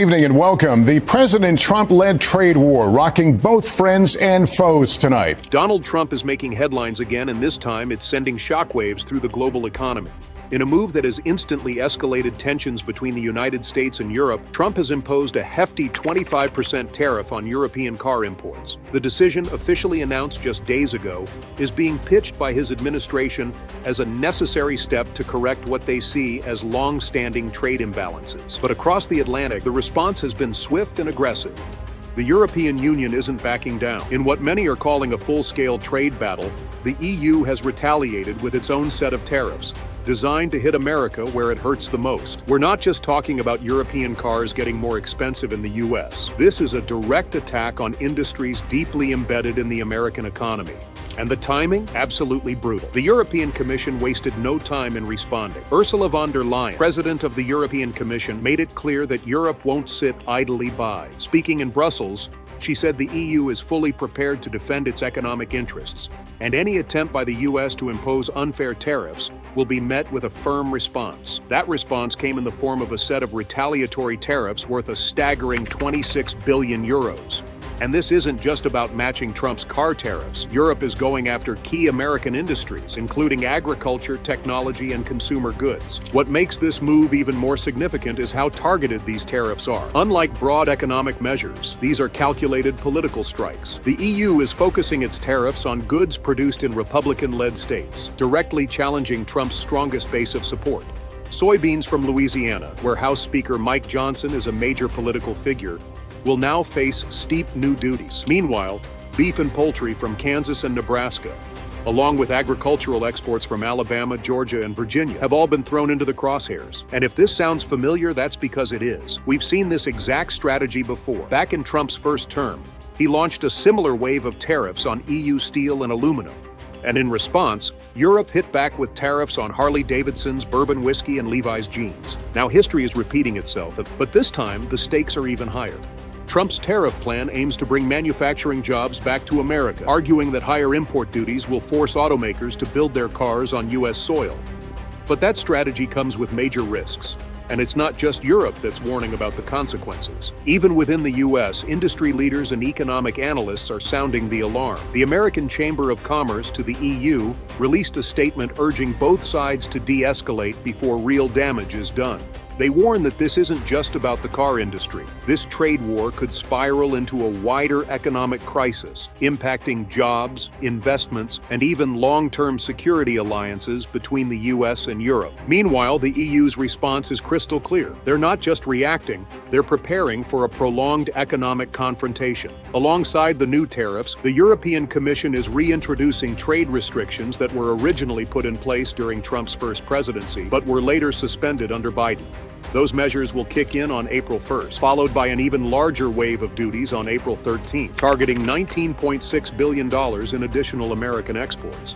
Evening and welcome. The President Trump-led trade war rocking both friends and foes tonight. Donald Trump is making headlines again, and this time it's sending shockwaves through the global economy. In a move that has instantly escalated tensions between the United States and Europe, Trump has imposed a hefty 25% tariff on European car imports. The decision, officially announced just days ago, is being pitched by his administration as a necessary step to correct what they see as long-standing trade imbalances. But across the Atlantic, the response has been swift and aggressive. The European Union isn't backing down. In what many are calling a full-scale trade battle, the EU has retaliated with its own set of tariffs, designed to hit America where it hurts the most. We're not just talking about European cars getting more expensive in the US. This is a direct attack on industries deeply embedded in the American economy. And the timing? Absolutely brutal. The European Commission wasted no time in responding. Ursula von der Leyen, president of the European Commission, made it clear that Europe won't sit idly by. Speaking in Brussels, she said the EU is fully prepared to defend its economic interests, and any attempt by the US to impose unfair tariffs will be met with a firm response. That response came in the form of a set of retaliatory tariffs worth a staggering 26 billion euros. And this isn't just about matching Trump's car tariffs. Europe is going after key American industries, including agriculture, technology, and consumer goods. What makes this move even more significant is how targeted these tariffs are. Unlike broad economic measures, these are calculated political strikes. The EU is focusing its tariffs on goods produced in Republican-led states, directly challenging Trump's strongest base of support. Soybeans from Louisiana, where House Speaker Mike Johnson is a major political figure, will now face steep new duties. Meanwhile, beef and poultry from Kansas and Nebraska, along with agricultural exports from Alabama, Georgia, and Virginia, have all been thrown into the crosshairs. And if this sounds familiar, that's because it is. We've seen this exact strategy before. Back in Trump's first term, he launched a similar wave of tariffs on EU steel and aluminum. And in response, Europe hit back with tariffs on Harley-Davidson's bourbon whiskey and Levi's jeans. Now history is repeating itself, but this time the stakes are even higher. Trump's tariff plan aims to bring manufacturing jobs back to America, arguing that higher import duties will force automakers to build their cars on U.S. soil. But that strategy comes with major risks. And it's not just Europe that's warning about the consequences. Even within the U.S., industry leaders and economic analysts are sounding the alarm. The American Chamber of Commerce to the EU released a statement urging both sides to de-escalate before real damage is done. They warn that this isn't just about the car industry. This trade war could spiral into a wider economic crisis, impacting jobs, investments, and even long-term security alliances between the US and Europe. Meanwhile, the EU's response is crystal clear. They're not just reacting, they're preparing for a prolonged economic confrontation. Alongside the new tariffs, the European Commission is reintroducing trade restrictions that were originally put in place during Trump's first presidency, but were later suspended under Biden. Those measures will kick in on April 1st, followed by an even larger wave of duties on April 13th, targeting $19.6 billion in additional American exports.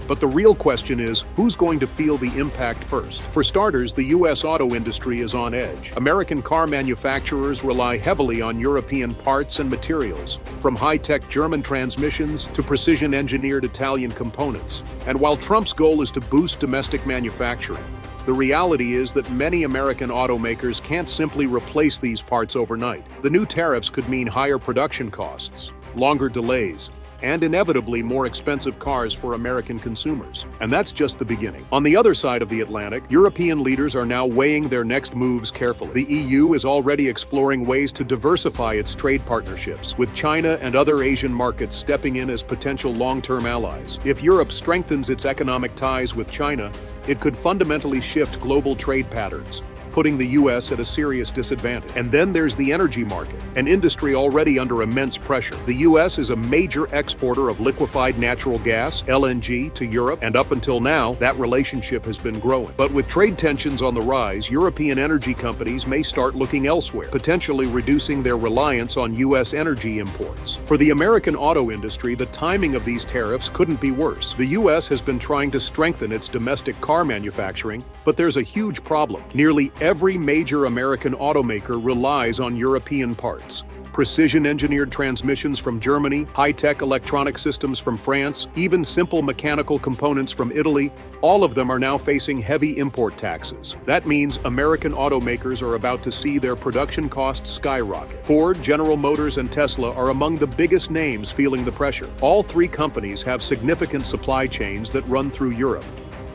But the real question is, who's going to feel the impact first? For starters, the U.S. auto industry is on edge. American car manufacturers rely heavily on European parts and materials, from high-tech German transmissions to precision-engineered Italian components. And while Trump's goal is to boost domestic manufacturing, the reality is that many American automakers can't simply replace these parts overnight. The new tariffs could mean higher production costs, longer delays, and inevitably more expensive cars for American consumers. And that's just the beginning. On the other side of the Atlantic, European leaders are now weighing their next moves carefully. The EU is already exploring ways to diversify its trade partnerships, with China and other Asian markets stepping in as potential long-term allies. If Europe strengthens its economic ties with China, it could fundamentally shift global trade patterns, putting the U.S. at a serious disadvantage. And then there's the energy market, an industry already under immense pressure. The U.S. is a major exporter of liquefied natural gas, LNG, to Europe, and up until now, that relationship has been growing. But with trade tensions on the rise, European energy companies may start looking elsewhere, potentially reducing their reliance on U.S. energy imports. For the American auto industry, the timing of these tariffs couldn't be worse. The U.S. has been trying to strengthen its domestic car manufacturing, but there's a huge problem. Nearly every major American automaker relies on European parts. precision-engineered transmissions from Germany, high-tech electronic systems from France, even simple mechanical components from Italy, all of them are now facing heavy import taxes. That means American automakers are about to see their production costs skyrocket. Ford, General Motors, and Tesla are among the biggest names feeling the pressure. All three companies have significant supply chains that run through Europe.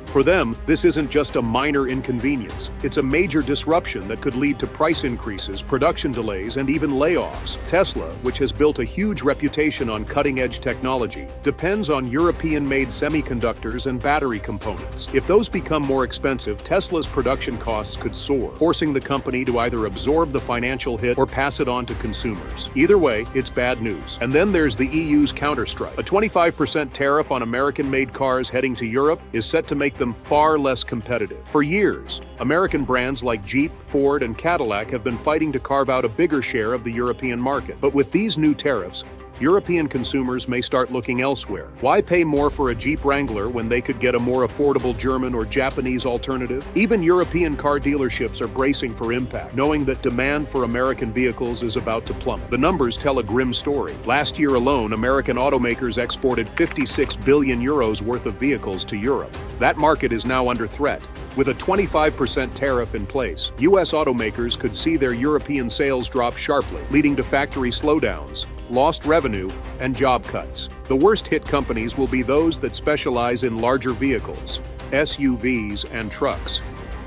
For them, this isn't just a minor inconvenience. It's a major disruption that could lead to price increases, production delays, and even layoffs. Tesla, which has built a huge reputation on cutting-edge technology, depends on European-made semiconductors and battery components. If those become more expensive, Tesla's production costs could soar, forcing the company to either absorb the financial hit or pass it on to consumers. Either way, it's bad news. And then there's the EU's Counterstrike. A 25% tariff on American-made cars heading to Europe is set to make them far less competitive. For years, American brands like Jeep, Ford, and Cadillac have been fighting to carve out a bigger share of the European market. But with these new tariffs, European consumers may start looking elsewhere. Why pay more for a Jeep Wrangler when they could get a more affordable German or Japanese alternative? Even European car dealerships are bracing for impact, knowing that demand for American vehicles is about to plummet. The numbers tell a grim story. Last year alone, American automakers exported 56 billion euros worth of vehicles to Europe. That market is now under threat. With a 25% tariff in place, U.S. automakers could see their European sales drop sharply, leading to factory slowdowns, lost revenue, and job cuts. The worst-hit companies will be those that specialize in larger vehicles, SUVs and trucks,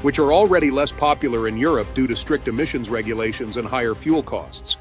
which are already less popular in Europe due to strict emissions regulations and higher fuel costs.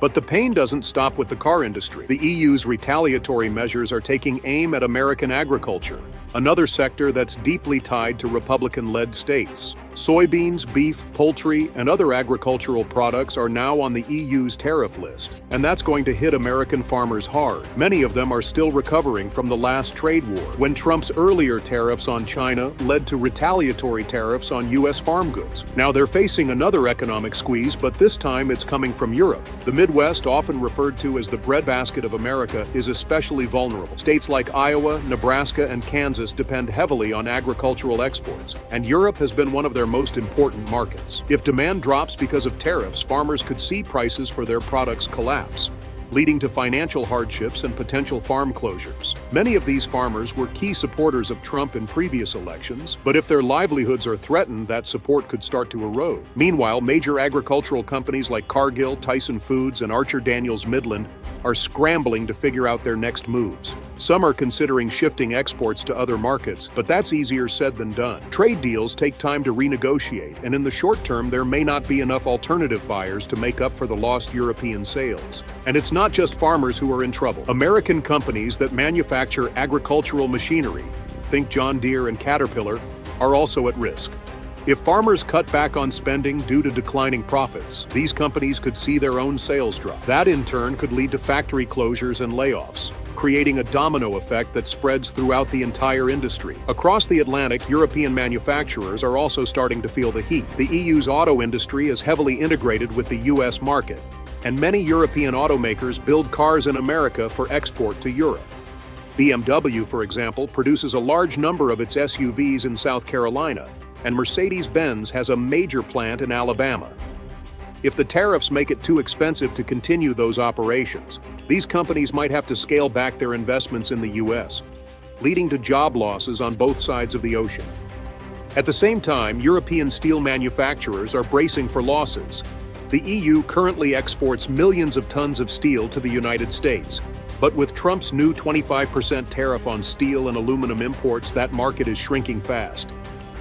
But the pain doesn't stop with the car industry. The EU's retaliatory measures are taking aim at American agriculture, another sector that's deeply tied to Republican-led states. Soybeans, beef, poultry, and other agricultural products are now on the EU's tariff list, and that's going to hit American farmers hard. Many of them are still recovering from the last trade war, when Trump's earlier tariffs on China led to retaliatory tariffs on U.S. farm goods. Now they're facing another economic squeeze, but this time it's coming from Europe. The Midwest, often referred to as the breadbasket of America, is especially vulnerable. States like Iowa, Nebraska, and Kansas depend heavily on agricultural exports, and Europe has been one of their most important markets. If demand drops because of tariffs, farmers could see prices for their products collapse, leading to financial hardships and potential farm closures. Many of these farmers were key supporters of Trump in previous elections, but if their livelihoods are threatened, that support could start to erode. Meanwhile, major agricultural companies like Cargill, Tyson Foods, and Archer Daniels Midland are scrambling to figure out their next moves. Some are considering shifting exports to other markets, but that's easier said than done. Trade deals take time to renegotiate, and in the short term, there may not be enough alternative buyers to make up for the lost European sales. And it's not just farmers who are in trouble. American companies that manufacture agricultural machinery, think John Deere and Caterpillar, are also at risk. If farmers cut back on spending due to declining profits, these companies could see their own sales drop. That in turn could lead to factory closures and layoffs, creating a domino effect that spreads throughout the entire industry. Across the Atlantic, European manufacturers are also starting to feel the heat. The EU's auto industry is heavily integrated with the U.S. market, and many European automakers build cars in America for export to Europe. BMW, for example, produces a large number of its SUVs in South Carolina, and Mercedes-Benz has a major plant in Alabama. If the tariffs make it too expensive to continue those operations, these companies might have to scale back their investments in the U.S., leading to job losses on both sides of the ocean. At the same time, European steel manufacturers are bracing for losses. The EU currently exports millions of tons of steel to the United States, but with Trump's new 25% tariff on steel and aluminum imports, that market is shrinking fast.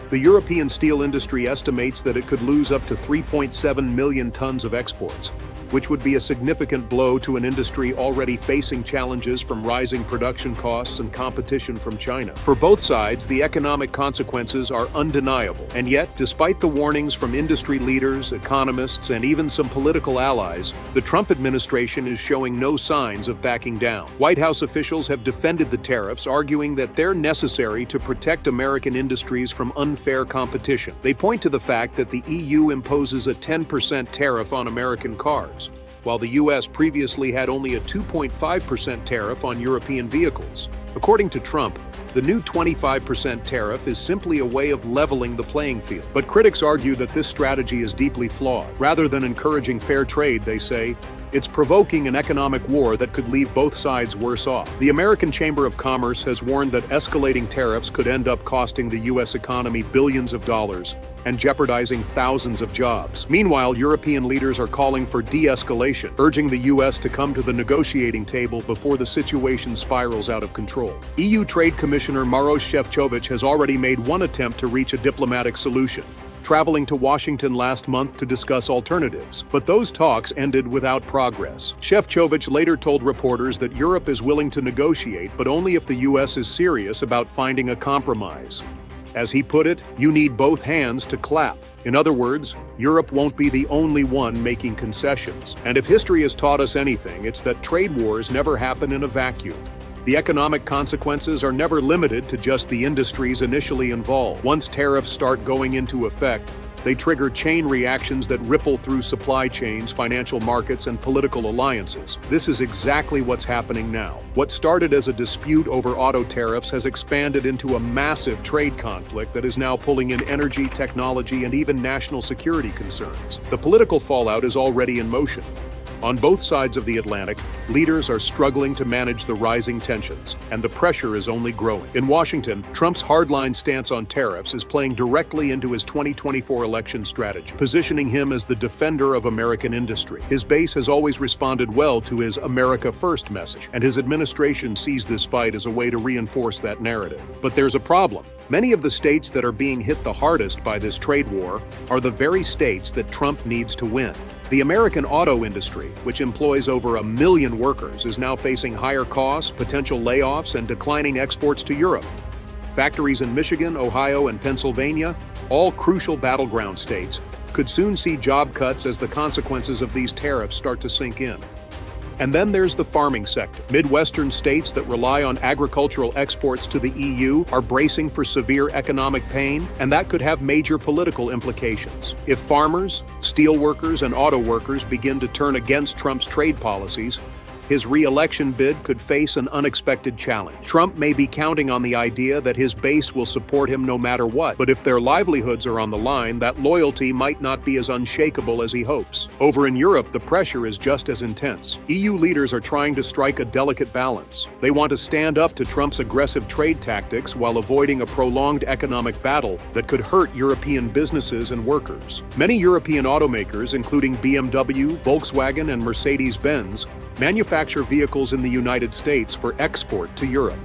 The European steel industry estimates that it could lose up to 3.7 million tons of exports, which would be a significant blow to an industry already facing challenges from rising production costs and competition from China. For both sides, the economic consequences are undeniable. And yet, despite the warnings from industry leaders, economists, and even some political allies, the Trump administration is showing no signs of backing down. White House officials have defended the tariffs, arguing that they're necessary to protect American industries from unfair competition. They point to the fact that the EU imposes a 10% tariff on American cars, while the U.S. previously had only a 2.5% tariff on European vehicles. According to Trump, the new 25% tariff is simply a way of leveling the playing field. But critics argue that this strategy is deeply flawed. Rather than encouraging fair trade, they say, It's provoking an economic war that could leave both sides worse off. The American Chamber of Commerce has warned that escalating tariffs could end up costing the U.S. economy billions of dollars and jeopardizing thousands of jobs. Meanwhile, European leaders are calling for de-escalation, urging the U.S. to come to the negotiating table before the situation spirals out of control. EU Trade Commissioner Maroš Šefčovič has already made one attempt to reach a diplomatic solution, traveling to Washington last month to discuss alternatives. But those talks ended without progress. Šefčovič later told reporters that Europe is willing to negotiate, but only if the U.S. is serious about finding a compromise. As he put it, you need both hands to clap. In other words, Europe won't be the only one making concessions. And if history has taught us anything, it's that trade wars never happen in a vacuum. The economic consequences are never limited to just the industries initially involved. Once tariffs start going into effect, they trigger chain reactions that ripple through supply chains, financial markets, and political alliances. This is exactly what's happening now. What started as a dispute over auto tariffs has expanded into a massive trade conflict that is now pulling in energy, technology, and even national security concerns. The political fallout is already in motion. On both sides of the Atlantic, leaders are struggling to manage the rising tensions, and the pressure is only growing. In Washington, Trump's hardline stance on tariffs is playing directly into his 2024 election strategy, positioning him as the defender of American industry. His base has always responded well to his America First message, and his administration sees this fight as a way to reinforce that narrative. But there's a problem. Many of the states that are being hit the hardest by this trade war are the very states that Trump needs to win. The American auto industry, which employs over 1 million workers, is now facing higher costs, potential layoffs, and declining exports to Europe. Factories in Michigan, Ohio, and Pennsylvania, all crucial battleground states, could soon see job cuts as the consequences of these tariffs start to sink in. And then there's the farming sector. Midwestern states that rely on agricultural exports to the EU are bracing for severe economic pain, and that could have major political implications. If farmers, steel workers, and auto workers begin to turn against Trump's trade policies, his re-election bid could face an unexpected challenge. Trump may be counting on the idea that his base will support him no matter what, but if their livelihoods are on the line, that loyalty might not be as unshakable as he hopes. Over in Europe, the pressure is just as intense. EU leaders are trying to strike a delicate balance. They want to stand up to Trump's aggressive trade tactics while avoiding a prolonged economic battle that could hurt European businesses and workers. Many European automakers, including BMW, Volkswagen, and Mercedes-Benz, manufacture vehicles in the United States for export to Europe.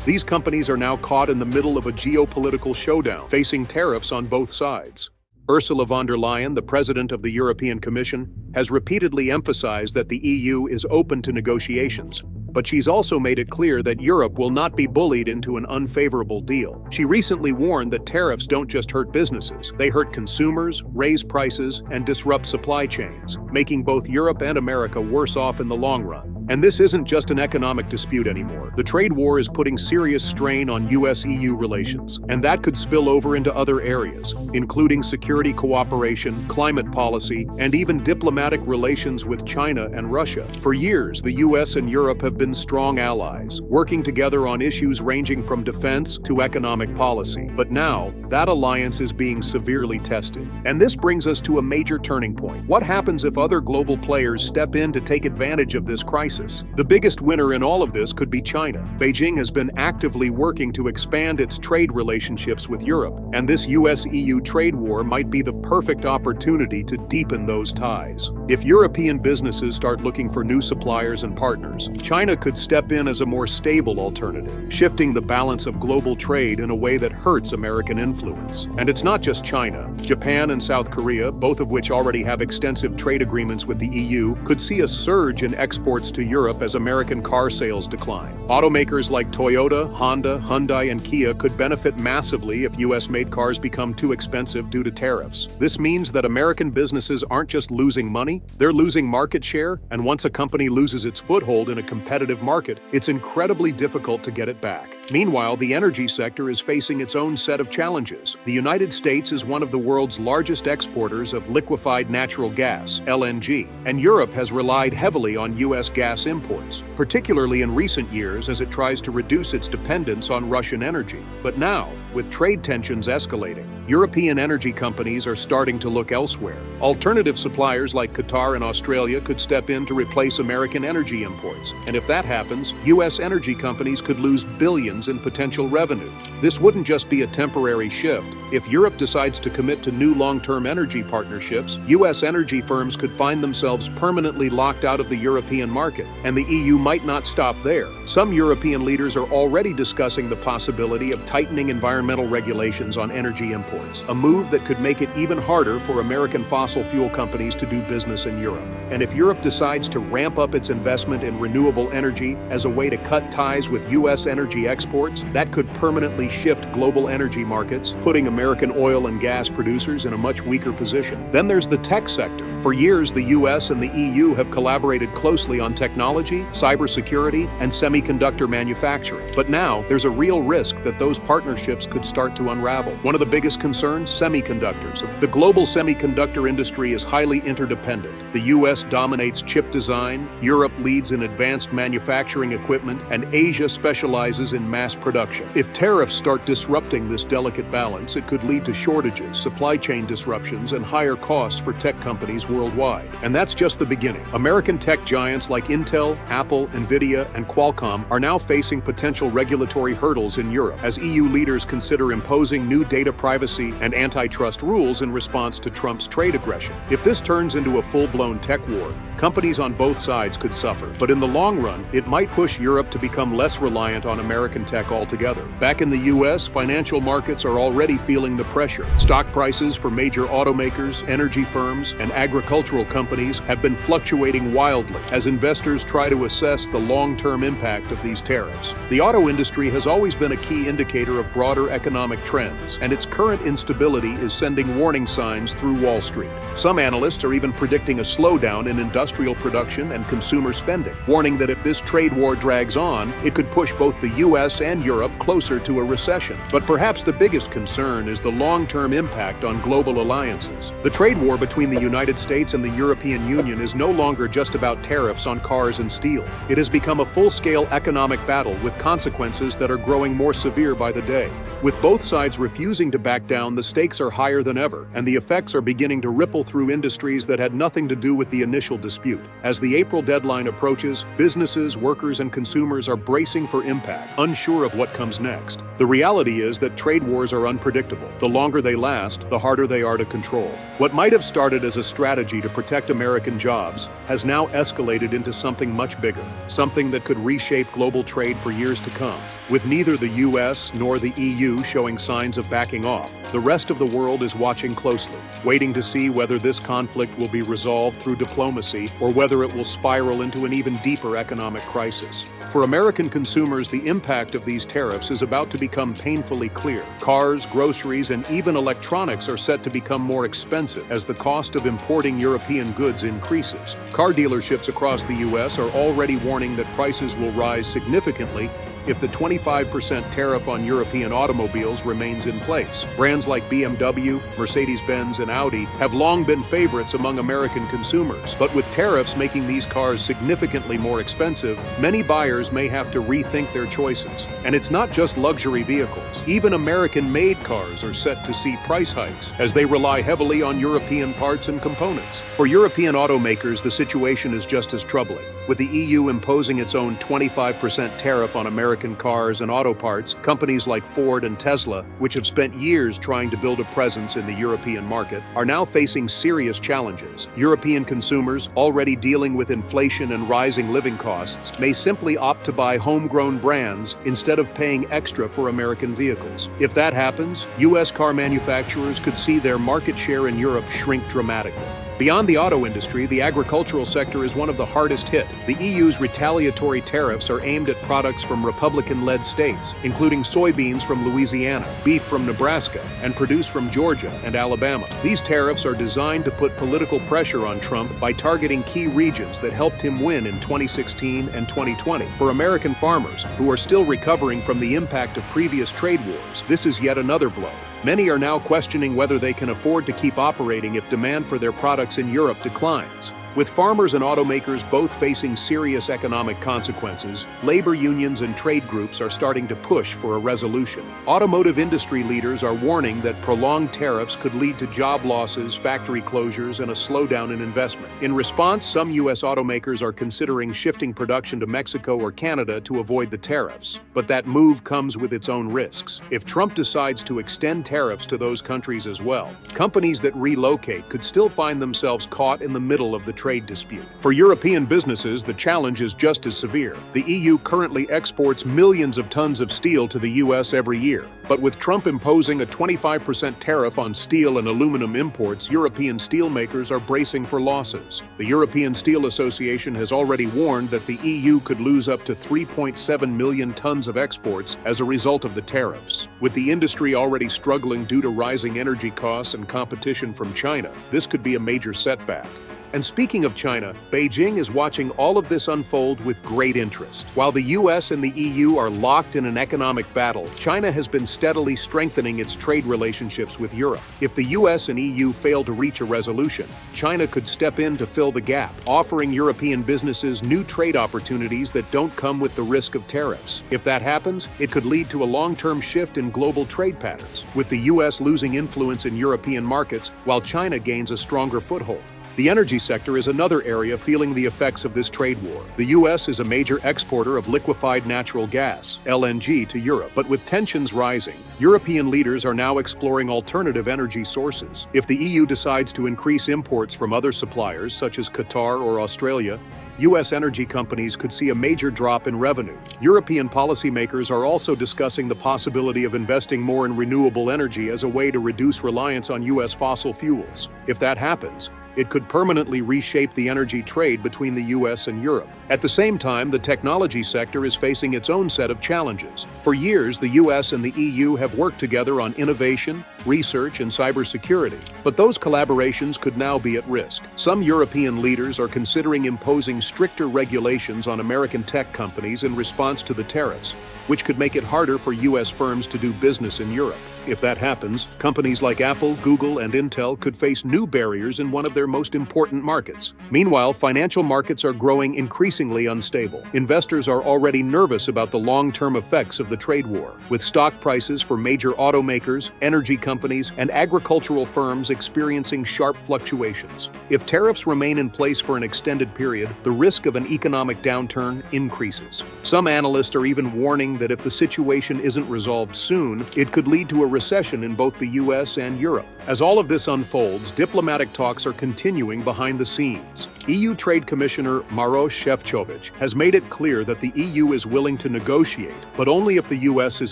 These companies are now caught in the middle of a geopolitical showdown, facing tariffs on both sides. Ursula von der Leyen, the president of the European Commission, has repeatedly emphasized that the EU is open to negotiations, but she's also made it clear that Europe will not be bullied into an unfavorable deal. She recently warned that tariffs don't just hurt businesses, they hurt consumers, raise prices, and disrupt supply chains, making both Europe and America worse off in the long run. And this isn't just an economic dispute anymore. The trade war is putting serious strain on US-EU relations, and that could spill over into other areas, including security cooperation, climate policy, and even diplomatic relations with China and Russia. For years, the US and Europe have been strong allies, working together on issues ranging from defense to economic policy. But now, that alliance is being severely tested. And this brings us to a major turning point. What happens if other global players step in to take advantage of this crisis? The biggest winner in all of this could be China. Beijing has been actively working to expand its trade relationships with Europe, and this US-EU trade war might be the perfect opportunity to deepen those ties. If European businesses start looking for new suppliers and partners, China could step in as a more stable alternative, shifting the balance of global trade in a way that hurts American influence. And it's not just China. Japan and South Korea, both of which already have extensive trade agreements with the EU, could see a surge in exports to Europe as American car sales decline. Automakers like Toyota, Honda, Hyundai, and Kia could benefit massively if US-made cars become too expensive due to tariffs. This means that American businesses aren't just losing money, they're losing market share, and once a company loses its foothold in a competitive market, it's incredibly difficult to get it back. Meanwhile, the energy sector is facing its own set of challenges. The United States is one of the world's largest exporters of liquefied natural gas, LNG, and Europe has relied heavily on US gas imports, particularly in recent years as it tries to reduce its dependence on Russian energy. But now, with trade tensions escalating, European energy companies are starting to look elsewhere. Alternative suppliers like Qatar, and Australia could step in to replace American energy imports. And if that happens, U.S. energy companies could lose billions in potential revenue. This wouldn't just be a temporary shift. If Europe decides to commit to new long-term energy partnerships, U.S. energy firms could find themselves permanently locked out of the European market, and the EU might not stop there. Some European leaders are already discussing the possibility of tightening environmental regulations on energy imports, a move that could make it even harder for American fossil fuel companies to do business in Europe. And if Europe decides to ramp up its investment in renewable energy as a way to cut ties with U.S. energy exports, that could permanently shift global energy markets, putting American oil and gas producers in a much weaker position. Then there's the tech sector. For years, the U.S. and the EU have collaborated closely on technology, cybersecurity, and semiconductor manufacturing. But now, there's a real risk that those partnerships could start to unravel. One of the biggest concerns, semiconductors. The global semiconductor industry is highly interdependent. The U.S. dominates chip design, Europe leads in advanced manufacturing equipment, and Asia specializes in mass production. If tariffs start disrupting this delicate balance, it could lead to shortages, supply chain disruptions, and higher costs for tech companies worldwide. And that's just the beginning. American tech giants like Intel, Apple, Nvidia, and Qualcomm are now facing potential regulatory hurdles in Europe as EU leaders consider imposing new data privacy and antitrust rules in response to Trump's trade aggression. If this turns into a full-blown tech war, companies on both sides could suffer. But in the long run, it might push Europe to become less reliant on American tech altogether. Back in the U.S., financial markets are already feeling the pressure. Stock prices for major automakers, energy firms, and agricultural companies have been fluctuating wildly as investors try to assess the long-term impact of these tariffs. The auto industry has always been a key indicator of broader economic trends, and its current instability is sending warning signs through Wall Street. Some analysts are even predicting a slowdown in industrial production and consumer spending, warning that if this trade war drags on, it could push both the U.S. and Europe closer to a recession. But perhaps the biggest concern is the long-term impact on global alliances. The trade war between the United States and the European Union is no longer just about tariffs on cars and steel. It has become a full-scale economic battle with consequences that are growing more severe by the day. With both sides refusing to back down, the stakes are higher than ever, and the effects are beginning to ripple through industries that had nothing to do with the initial dispute. As the April deadline approaches, businesses, workers, and consumers are bracing for impact, unsure of what comes next. The reality is that trade wars are unpredictable. The longer they last, the harder they are to control. What might have started as a strategy to protect American jobs has now escalated into something much bigger, something that could reshape global trade for years to come. With neither the U.S. nor the EU showing signs of backing off, the rest of the world is watching closely, waiting to see whether this conflict will be resolved through diplomacy or whether it will spiral into an even deeper economic crisis. For American consumers, the impact of these tariffs is about to become painfully clear. Cars, groceries, and even electronics are set to become more expensive as the cost of importing European goods increases. Car dealerships across the U.S. are already warning that prices will rise significantly if the 25% tariff on European automobiles remains in place. Brands like BMW, Mercedes-Benz, and Audi have long been favorites among American consumers, but with tariffs making these cars significantly more expensive, many buyers may have to rethink their choices. And it's not just luxury vehicles. Even American-made cars are set to see price hikes as they rely heavily on European parts and components. For European automakers, the situation is just as troubling. With the EU imposing its own 25% tariff on American cars and auto parts, companies like Ford and Tesla, which have spent years trying to build a presence in the European market, are now facing serious challenges. European consumers, already dealing with inflation and rising living costs, may simply opt to buy homegrown brands instead of paying extra for American vehicles. If that happens, U.S. car manufacturers could see their market share in Europe shrink dramatically. Beyond the auto industry, the agricultural sector is one of the hardest hit. The EU's retaliatory tariffs are aimed at products from Republican-led states, including soybeans from Louisiana, beef from Nebraska, and produce from Georgia and Alabama. These tariffs are designed to put political pressure on Trump by targeting key regions that helped him win in 2016 and 2020. For American farmers, who are still recovering from the impact of previous trade wars, this is yet another blow. Many are now questioning whether they can afford to keep operating if demand for their products in Europe declines. With farmers and automakers both facing serious economic consequences, labor unions and trade groups are starting to push for a resolution. Automotive industry leaders are warning that prolonged tariffs could lead to job losses, factory closures, and a slowdown in investment. In response, some U.S. automakers are considering shifting production to Mexico or Canada to avoid the tariffs. But that move comes with its own risks. If Trump decides to extend tariffs to those countries as well, companies that relocate could still find themselves caught in the middle of the trade dispute. For European businesses, the challenge is just as severe. The EU currently exports millions of tons of steel to the U.S. every year. But with Trump imposing a 25% tariff on steel and aluminum imports, European steelmakers are bracing for losses. The European Steel Association has already warned that the EU could lose up to 3.7 million tons of exports as a result of the tariffs. With the industry already struggling due to rising energy costs and competition from China, this could be a major setback. And speaking of China, Beijing is watching all of this unfold with great interest. While the US and the EU are locked in an economic battle, China has been steadily strengthening its trade relationships with Europe. If the US and EU fail to reach a resolution, China could step in to fill the gap, offering European businesses new trade opportunities that don't come with the risk of tariffs. If that happens, it could lead to a long-term shift in global trade patterns, with the US losing influence in European markets while China gains a stronger foothold. The energy sector is another area feeling the effects of this trade war. The U.S. is a major exporter of liquefied natural gas, LNG, to Europe. But with tensions rising, European leaders are now exploring alternative energy sources. If the EU decides to increase imports from other suppliers, such as Qatar or Australia, U.S. energy companies could see a major drop in revenue. European policymakers are also discussing the possibility of investing more in renewable energy as a way to reduce reliance on U.S. fossil fuels. If that happens, it could permanently reshape the energy trade between the U.S. and Europe. At the same time, the technology sector is facing its own set of challenges. For years, the U.S. and the EU have worked together on innovation, research, and cybersecurity. But those collaborations could now be at risk. Some European leaders are considering imposing stricter regulations on American tech companies in response to the tariffs, which could make it harder for U.S. firms to do business in Europe. If that happens, companies like Apple, Google, and Intel could face new barriers in one of their most important markets. Meanwhile, financial markets are growing increasingly unstable. Investors are already nervous about the long-term effects of the trade war, with stock prices for major automakers, energy companies, and agricultural firms experiencing sharp fluctuations. If tariffs remain in place for an extended period, the risk of an economic downturn increases. Some analysts are even warning that if the situation isn't resolved soon, it could lead to a recession in both the U.S. and Europe. As all of this unfolds, diplomatic talks are continuing behind the scenes. EU Trade Commissioner Maroš Šefčovič has made it clear that the EU is willing to negotiate, but only if the U.S. is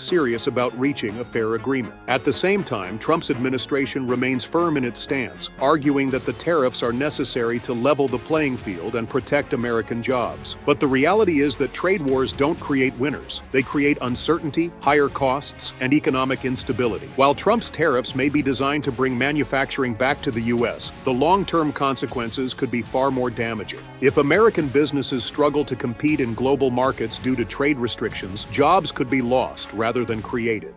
serious about reaching a fair agreement. At the same time, Trump's administration remains firm in its stance, arguing that the tariffs are necessary to level the playing field and protect American jobs. But the reality is that trade wars don't create winners. They create uncertainty, higher costs, and economic instability. While Trump's tariffs may be designed to bring manufacturing back to the U.S., the long-term consequences could be far more damaging. If American businesses struggle to compete in global markets due to trade restrictions, jobs could be lost rather than created.